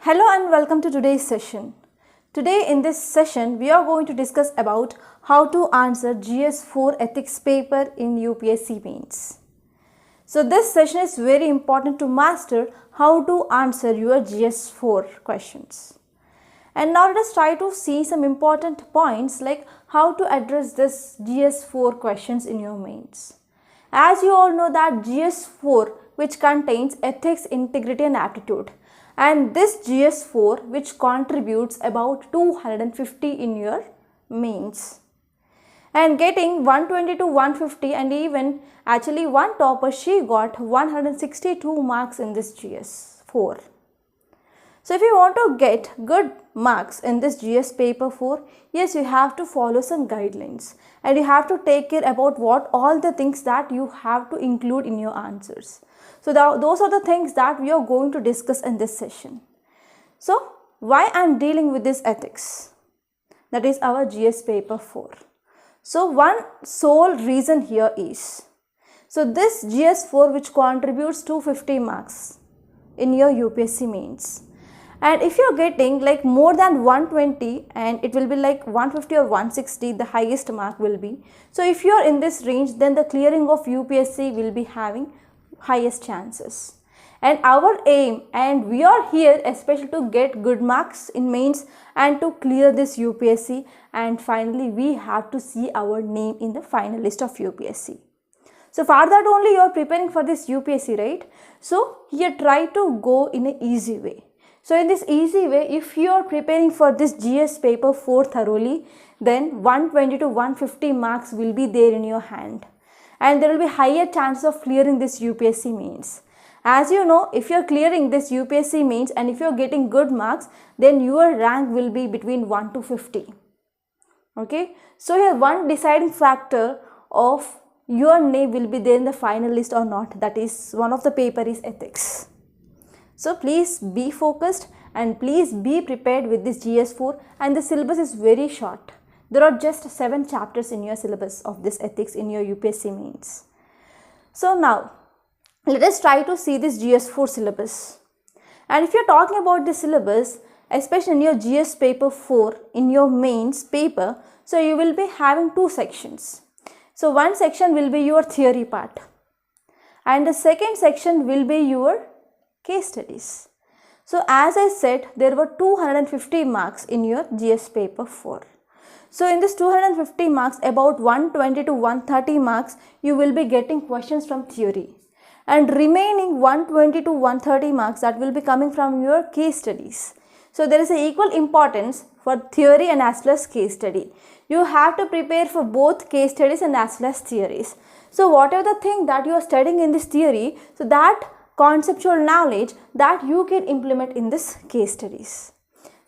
Hello and welcome to today's session. Today in this session we are going to discuss about how to answer GS4 ethics paper in UPSC mains. So this session is very important to master how to answer your GS4 questions. And now let us try to see some important points like how to address this GS4 questions in your mains. As you all know that GS4 which contains ethics, integrity and aptitude, and this GS4 which contributes about 250 in your mains. And getting 120 to 150 and even actually one topper, she got 162 marks in this GS4. So if you want to get good marks in this GS paper 4, yes, you have to follow some guidelines and you have to take care about what all the things that you have to include in your answers. So those are the things that we are going to discuss in this session. So why I am dealing with this ethics? That is our GS paper 4. So one sole reason here is, so this GS4 which contributes 250 marks in your UPSC mains. And if you are getting like more than 120 and it will be like 150 or 160, the highest mark will be. So if you are in this range, then the clearing of UPSC will be having highest chances. And our aim, and we are here especially to get good marks in mains and to clear this UPSC, and finally we have to see our name in the final list of UPSC. So for that only you are preparing for this UPSC, right? So here try to go in an easy way. So in this easy way, if you are preparing for this GS paper 4 thoroughly, then 120 to 150 marks will be there in your hand. And there will be higher chance of clearing this UPSC mains. As you know, if you are clearing this UPSC mains and if you are getting good marks, then your rank will be between 1 to 50. Okay. So here one deciding factor of your name will be there in the final list or not. That is one of the paper is ethics. So please be focused and please be prepared with this GS4, and the syllabus is very short. There are just 7 chapters in your syllabus of this ethics in your UPSC mains. So now let us try to see this GS4 syllabus. And if you are talking about the syllabus, especially in your GS paper 4 in your mains paper, so you will be having 2 sections. So one section will be your theory part and the second section will be your case studies. So as I said, there were 250 marks in your GS paper 4. So in this 250 marks, about 120 to 130 marks, you will be getting questions from theory. And remaining 120 to 130 marks that will be coming from your case studies. So there is an equal importance for theory and as well as case study. You have to prepare for both case studies and as well as theories. So whatever the thing that you are studying in this theory, so that conceptual knowledge that you can implement in this case studies.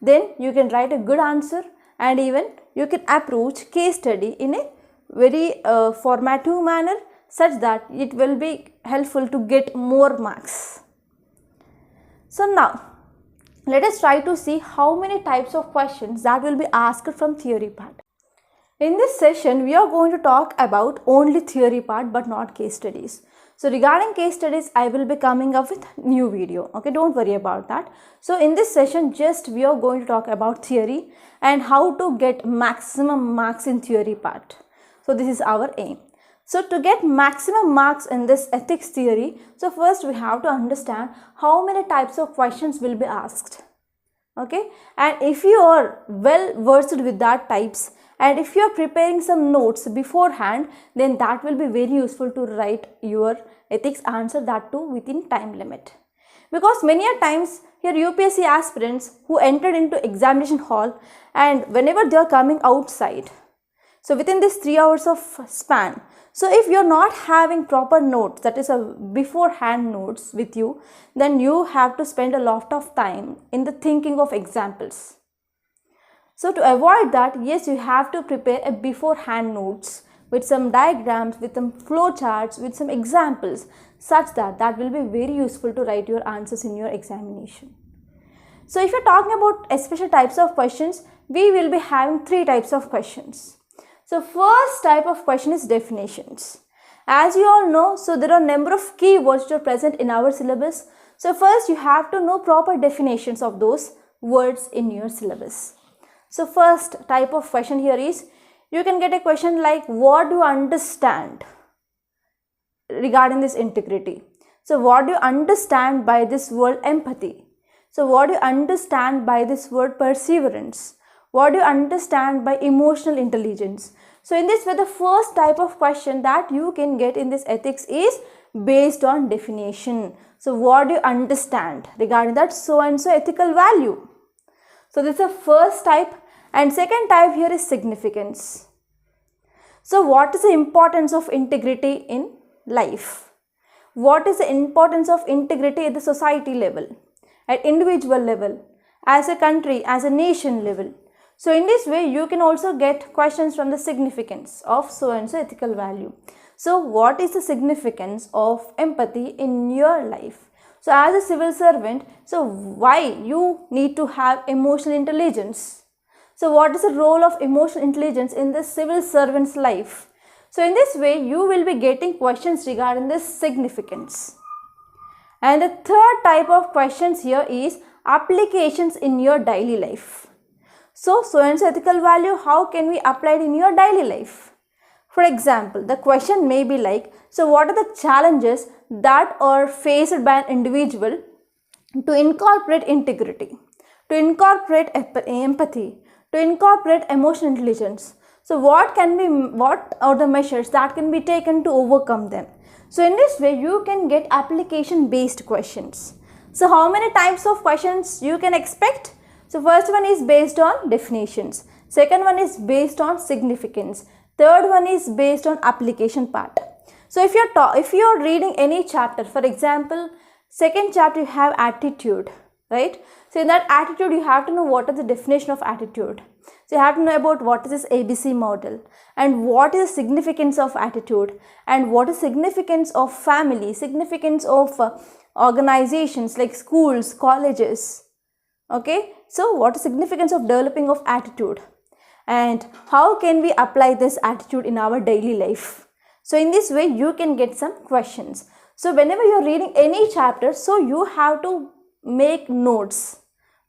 Then you can write a good answer and even you can approach case study in a very formative manner such that it will be helpful to get more marks. So now let us try to see how many types of questions that will be asked from theory part. In this session we are going to talk about only theory part but not case studies. So regarding case studies, I will be coming up with new video. Okay, don't worry about that. So in this session, just we are going to talk about theory and how to get maximum marks in theory part. So this is our aim. So to get maximum marks in this ethics theory, so first we have to understand how many types of questions will be asked. Okay, and if you are well versed with that types, and if you are preparing some notes beforehand, then that will be very useful to write your ethics answer, that too within time limit. Because many a times here UPSC aspirants who entered into examination hall and whenever they are coming outside, so within this 3 hours of span, so if you are not having proper notes, that is a beforehand notes with you, then you have to spend a lot of time in the thinking of examples. So to avoid that, yes, you have to prepare a beforehand notes with some diagrams, with some flow charts, with some examples, such that that will be very useful to write your answers in your examination. So if you're talking about special types of questions, we will be having 3 types of questions. So first type of question is definitions. As you all know, so there are number of keywords which are present in our syllabus. So first you have to know proper definitions of those words in your syllabus. So first type of question here is, you can get a question like, what do you understand regarding this integrity? So what do you understand by this word empathy? So what do you understand by this word perseverance? What do you understand by emotional intelligence? So in this way, the first type of question that you can get in this ethics is based on definition. So what do you understand regarding that so and so ethical value? So this is the first type, and second type here is significance. So what is the importance of integrity in life? What is the importance of integrity at the society level, at individual level, as a country, as a nation level? So in this way, you can also get questions from the significance of so and so ethical value. So what is the significance of empathy in your life? So as a civil servant, so why you need to have emotional intelligence? So what is the role of emotional intelligence in the civil servant's life? So in this way, you will be getting questions regarding this significance. And the third type of questions here is applications in your daily life. So and so ethical value, how can we apply it in your daily life? For example, the question may be like, so what are the challenges that are faced by an individual to incorporate integrity, to incorporate empathy, to incorporate emotional intelligence? So what are the measures that can be taken to overcome them? So in this way, you can get application based questions. So how many types of questions you can expect? So first one is based on definitions. Second one is based on significance. Third one is based on application part. So if you're reading any chapter, for example, second chapter you have attitude, right? So in that attitude, you have to know what is the definition of attitude. So you have to know about what is this ABC model, and what is the significance of attitude, and what is significance of family, significance of organizations like schools, colleges. Okay, so what is significance of developing of attitude, and how can we apply this attitude in our daily life? So in this way, you can get some questions. So whenever you're reading any chapter, so you have to make notes.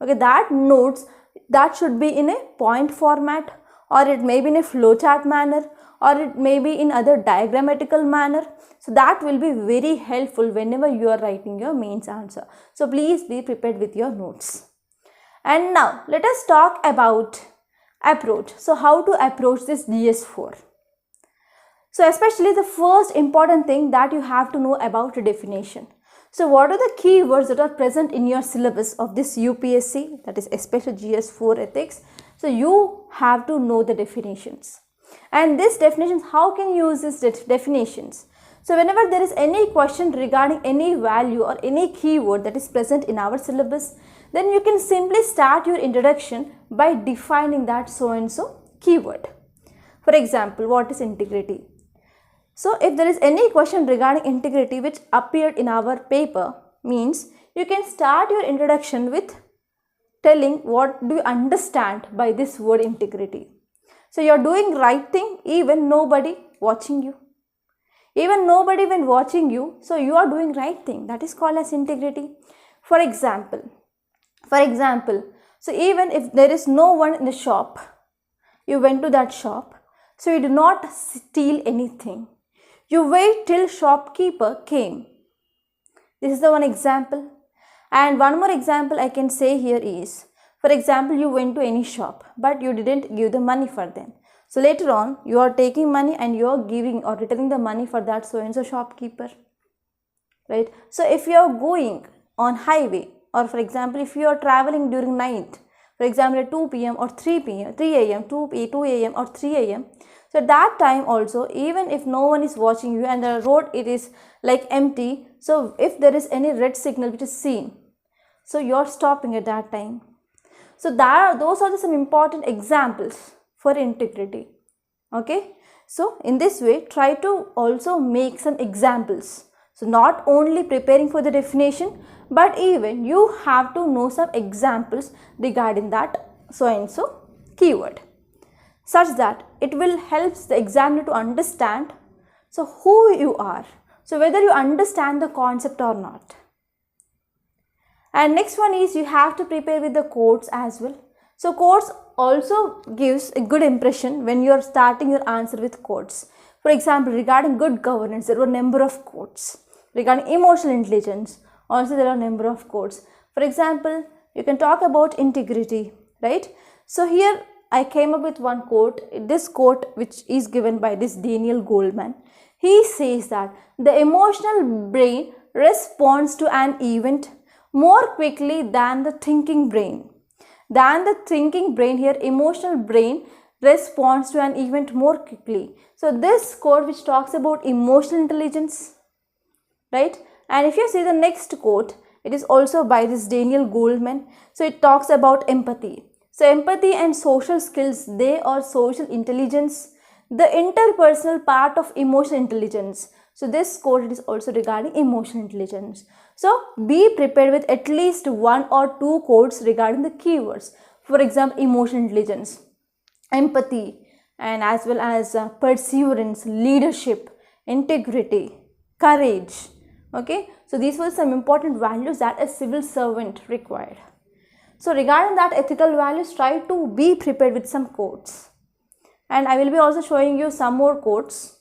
Okay, that notes that should be in a point format, or it may be in a flowchart manner, or it may be in other diagrammatical manner. So that will be very helpful whenever you are writing your mains answer. So please be prepared with your notes. And now let us talk about approach. So how to approach this GS4? So especially the first important thing that you have to know about the definition. So what are the keywords that are present in your syllabus of this UPSC, that is especially GS4 ethics? So you have to know the definitions. And these definitions, how can you use these definitions? So whenever there is any question regarding any value or any keyword that is present in our syllabus, then you can simply start your introduction by defining that so and so keyword. For example, what is integrity? So if there is any question regarding integrity which appeared in our paper, means you can start your introduction with telling what do you understand by this word integrity. So you are doing right thing even nobody watching you. Even nobody when watching you, so you are doing right thing. That is called as integrity. For example, so even if there is no one in the shop, you went to that shop, so you do not steal anything. You wait till shopkeeper came. This is the one example. And one more example I can say here is, for example, you went to any shop, but you didn't give the money for them. So later on, you are taking money and you are giving or returning the money for that so and so shopkeeper, right? So if you are going on highway, or for example, if you are traveling during night, for example, at 2 p.m. or 3 p.m., 3 a.m., 2 a.m. or 3 a.m., so at that time also, even if no one is watching you and the road it is like empty, so if there is any red signal which is seen, so you are stopping at that time. So those are some important examples for integrity. Okay, so in this way, try to also make some examples. So not only preparing for the definition, but even you have to know some examples regarding that so and so keyword, such that it will help the examiner to understand so who you are, so whether you understand the concept or not. And next one is you have to prepare with the quotes as well. So quotes also gives a good impression when you are starting your answer with quotes. For example, regarding good governance, there were number of quotes. Regarding emotional intelligence, also there are number of quotes. For example, you can talk about integrity, right? So here I came up with one quote. This quote, which is given by this Daniel Goleman, he says that the emotional brain responds to an event more quickly than the thinking brain. Here, emotional brain responds to an event more quickly. So this quote which talks about emotional intelligence, right? And if you see the next quote, it is also by this Daniel Goleman. So it talks about empathy. So empathy and social skills, they are social intelligence, the interpersonal part of emotional intelligence. So this quote is also regarding emotional intelligence. So be prepared with at least one or two quotes regarding the keywords. For example, emotional intelligence, empathy, and as well as perseverance, leadership, integrity, courage. Okay, so these were some important values that a civil servant required. So regarding that ethical values, try to be prepared with some quotes. And I will be also showing you some more quotes.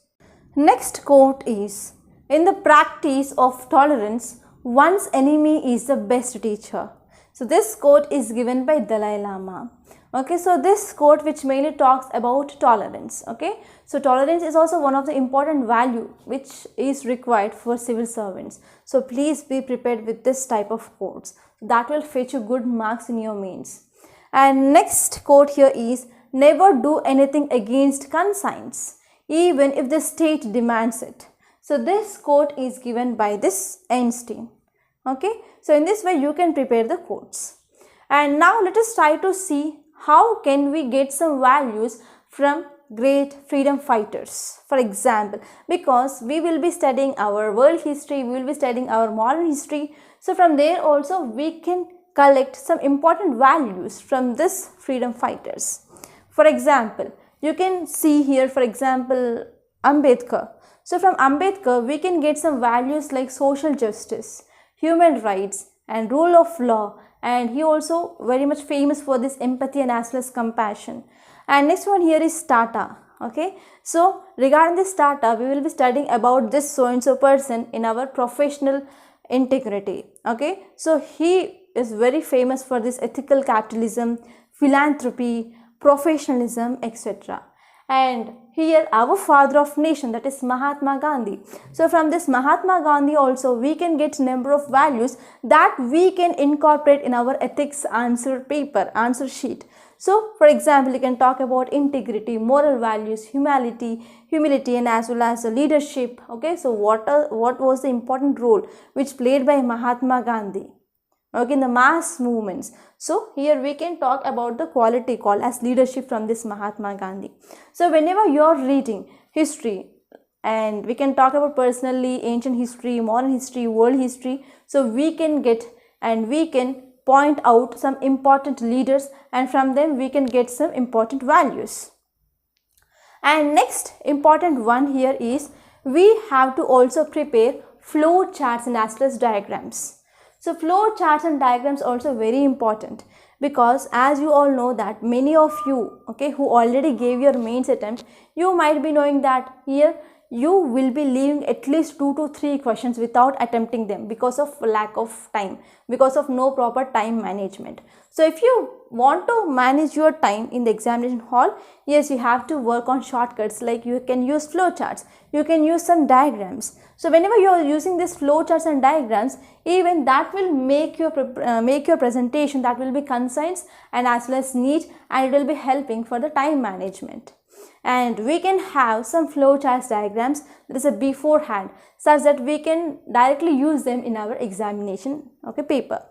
Next quote is, in the practice of tolerance, one's enemy is the best teacher. So this quote is given by Dalai Lama. Okay, so this quote which mainly talks about tolerance. Okay, so tolerance is also one of the important value which is required for civil servants. So please be prepared with this type of quotes. That will fetch you good marks in your mains. And next quote here is, never do anything against conscience, even if the state demands it. So this quote is given by this Einstein. Okay, so in this way you can prepare the quotes. And now let us try to see how can we get some values from great freedom fighters. For example, because we will be studying our world history, we will be studying our modern history. So from there also we can collect some important values from this freedom fighters. For example, you can see here, for example, Ambedkar. So from Ambedkar, we can get some values like social justice, human rights, and rule of law. And he also very much famous for this empathy and as well as compassion. And next one here is Tata. Okay, so regarding this Tata, we will be studying about this so and so person in our professional integrity. Okay, so he is very famous for this ethical capitalism, philanthropy, professionalism, etc. And here our father of nation, that is Mahatma Gandhi. So from this Mahatma Gandhi also we can get number of values that we can incorporate in our ethics answer paper, answer sheet. So for example, you can talk about integrity, moral values, humility, and as well as leadership. Okay, so what was the important role which played by Mahatma Gandhi, okay, in the mass movements. So here we can talk about the quality called as leadership from this Mahatma Gandhi. So whenever you are reading history, and we can talk about personally ancient history, modern history, world history, so we can get and we can point out some important leaders, and from them we can get some important values. And next important one here is, we have to also prepare flow charts and as well as diagrams. So flow charts and diagrams also very important, because as you all know that many of you, okay, who already gave your mains attempt, you might be knowing that here you will be leaving at least 2 to 3 questions without attempting them because of lack of time, because of no proper time management. So if you want to manage your time in the examination hall, yes, you have to work on shortcuts, like you can use flow charts, you can use some diagrams. So whenever you are using these flow charts and diagrams, even that will make your presentation, that will be concise and as well as neat, and it will be helping for the time management. And we can have some flow charts diagrams, that is a beforehand, such that we can directly use them in our examination, okay, paper.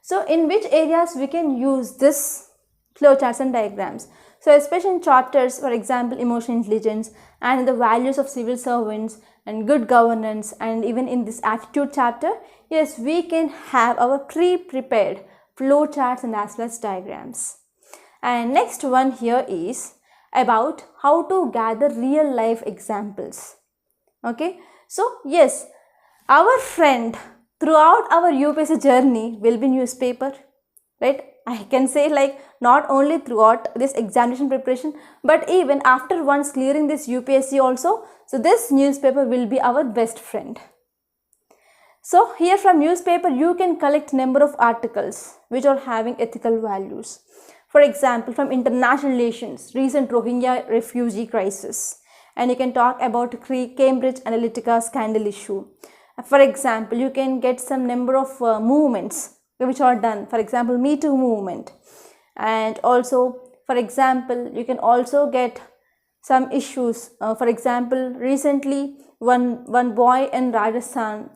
So in which areas we can use this flow charts and diagrams? So especially in chapters, for example, emotional intelligence and the values of civil servants and good governance, and even in this attitude chapter, yes, we can have our pre-prepared flow charts and as well as diagrams. And next one here is about how to gather real life examples. Okay, so yes, our friend throughout our UPSC journey will be newspaper, right? I can say like not only throughout this examination preparation, but even after once clearing this UPSC also, so this newspaper will be our best friend. So here from newspaper you can collect number of articles which are having ethical values. For example, from international relations, recent Rohingya refugee crisis, and you can talk about Cambridge Analytica scandal issue. For example, you can get some number of movements which are done, for example, Me Too movement, and also for example you can also get some issues. For example, recently one boy in Rajasthan,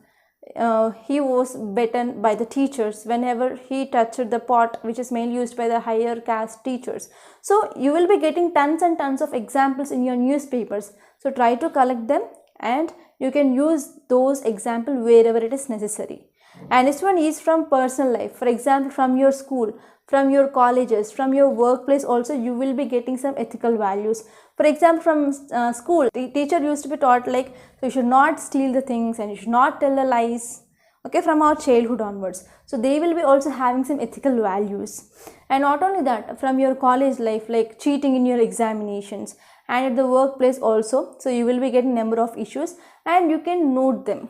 he was beaten by the teachers whenever he touched the pot which is mainly used by the higher caste teachers. So you will be getting tons and tons of examples in your newspapers, so try to collect them and you can use those examples wherever it is necessary. And this one is from personal life, for example from your school, from your colleges, from your workplace also you will be getting some ethical values. For example, from school, the teacher used to be taught like, so you should not steal the things and you should not tell the lies, okay, from our childhood onwards. So they will be also having some ethical values. And not only that, from your college life, like cheating in your examinations, and at the workplace also, so you will be getting number of issues and you can note them.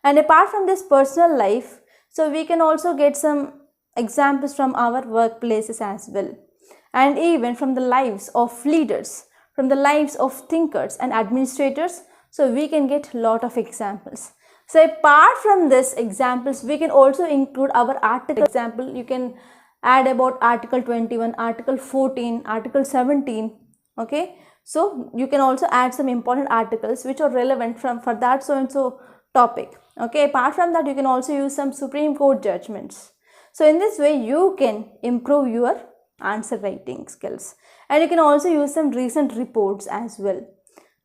And apart from this personal life, so we can also get some examples from our workplaces as well, and even from the lives of leaders, from the lives of thinkers and administrators, so we can get lot of examples. So apart from this examples, we can also include our article example. You can add about article 21, article 14, article 17, okay. So you can also add some important articles which are relevant for that so and so topic, okay. Apart from that, you can also use some Supreme Court judgments. So in this way you can improve your answer writing skills, and you can also use some recent reports as well,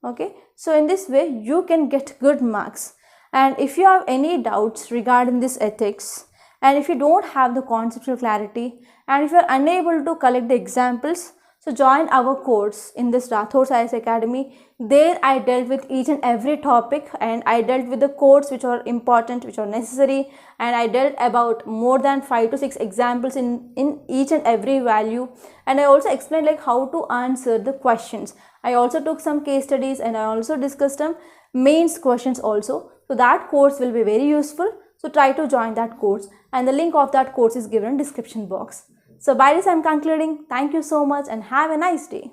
okay. So in this way you can get good marks. And if you have any doubts regarding this ethics, and if you don't have the conceptual clarity, and if you are unable to collect the examples, so join our course in this Rathod IAS Academy. There I dealt with each and every topic, and I dealt with the codes which are important, which are necessary, and I dealt about more than 5 to 6 examples in each and every value. And I also explained like how to answer the questions. I also took some case studies and I also discussed some mains questions also. So that course will be very useful. So try to join that course, and the link of that course is given in description box. So by this I am concluding. Thank you so much and have a nice day.